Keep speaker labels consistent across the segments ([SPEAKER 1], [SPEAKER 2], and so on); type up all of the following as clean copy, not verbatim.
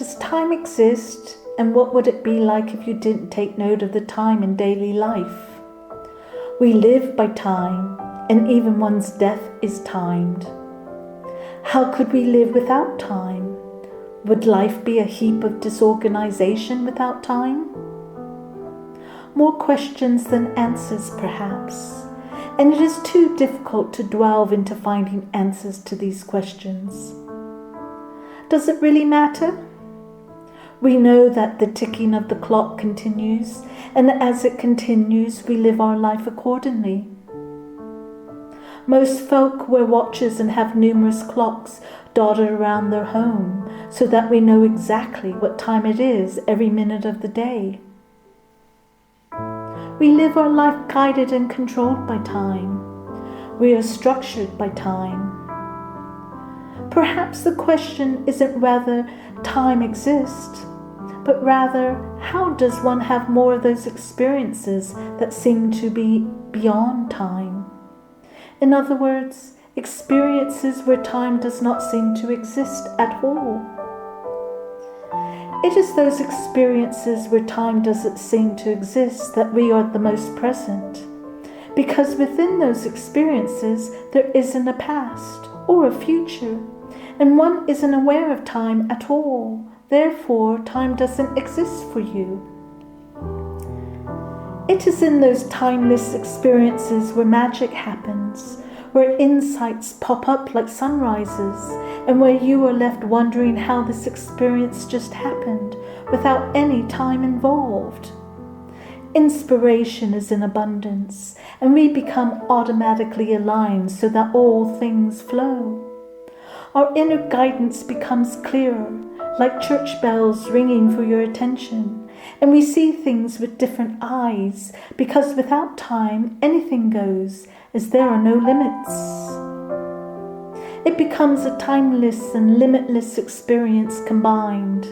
[SPEAKER 1] Does time exist, and what would it be like if you didn't take note of the time in daily life? We live by time, and even one's death is timed. How could we live without time? Would life be a heap of disorganization without time? More questions than answers, perhaps, and it is too difficult to delve into finding answers to these questions. Does it really matter? We know that the ticking of the clock continues, and as it continues, we live our life accordingly. Most folk wear watches and have numerous clocks dotted around their home so that we know exactly what time it is every minute of the day. We live our life guided and controlled by time. We are structured by time. Perhaps the question isn't whether time exists, but rather, how does one have more of those experiences that seem to be beyond time? In other words, experiences where time does not seem to exist at all. It is those experiences where time doesn't seem to exist that we are the most present, because within those experiences there isn't a past or a future, and one isn't aware of time at all. Therefore, time doesn't exist for you. It is in those timeless experiences where magic happens, where insights pop up like sunrises, and where you are left wondering how this experience just happened without any time involved. Inspiration is in abundance, and we become automatically aligned so that all things flow. Our inner guidance becomes clearer, like church bells ringing for your attention, and we see things with different eyes, because without time, anything goes, as there are no limits. It becomes a timeless and limitless experience combined.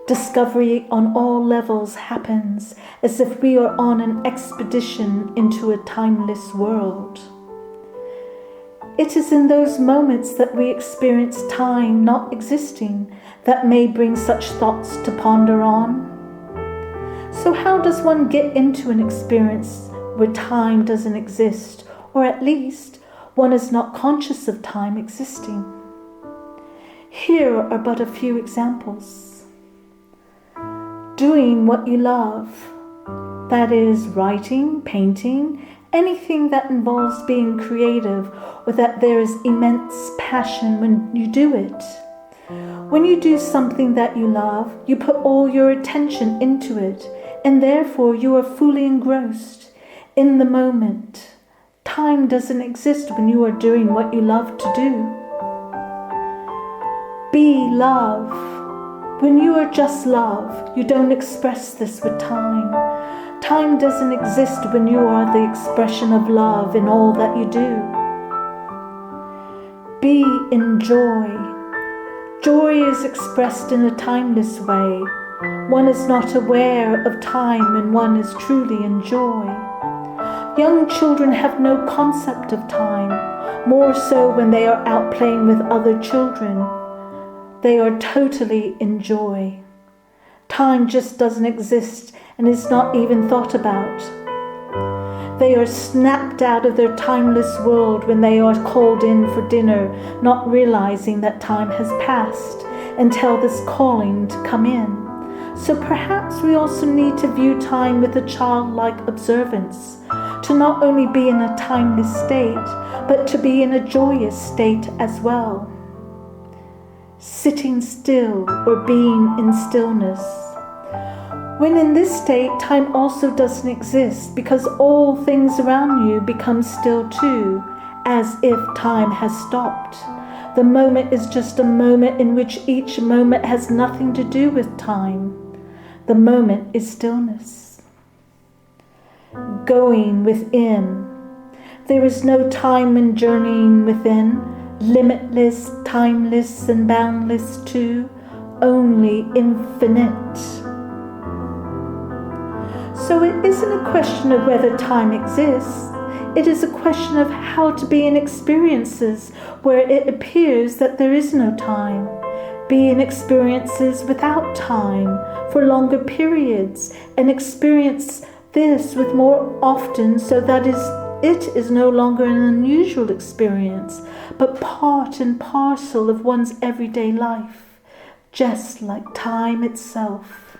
[SPEAKER 1] Discovery on all levels happens as if we are on an expedition into a timeless world. It is in those moments that we experience time not existing that may bring such thoughts to ponder on. So how does one get into an experience where time doesn't exist, or at least one is not conscious of time existing? Here are but a few examples. Doing what you love, that is, writing, painting, anything that involves being creative or that there is immense passion when you do it. When you do something that you love, you put all your attention into it, and therefore you are fully engrossed in the moment. Time doesn't exist when you are doing what you love to do. Be love. When you are just love, you don't express this with time. Time doesn't exist when you are the expression of love in all that you do. Be in joy. Joy is expressed in a timeless way. One is not aware of time when one is truly in joy. Young children have no concept of time, more so when they are out playing with other children. They are totally in joy. Time just doesn't exist and is not even thought about. They are snapped out of their timeless world when they are called in for dinner, not realizing that time has passed until this calling to come in. So perhaps we also need to view time with a childlike observance, to not only be in a timeless state, but to be in a joyous state as well. Sitting still or being in stillness. When in this state, time also doesn't exist, because all things around you become still too, as if time has stopped. The moment is just a moment in which each moment has nothing to do with time. The moment is stillness. Going within. There is no time in journeying within, limitless, timeless, and boundless too, only infinite. So it isn't a question of whether time exists. It is a question of how to be in experiences where it appears that there is no time. be in experiences without time for longer periods, and experience this with more often, so that it is no longer an unusual experience, but part and parcel of one's everyday life, just like time itself.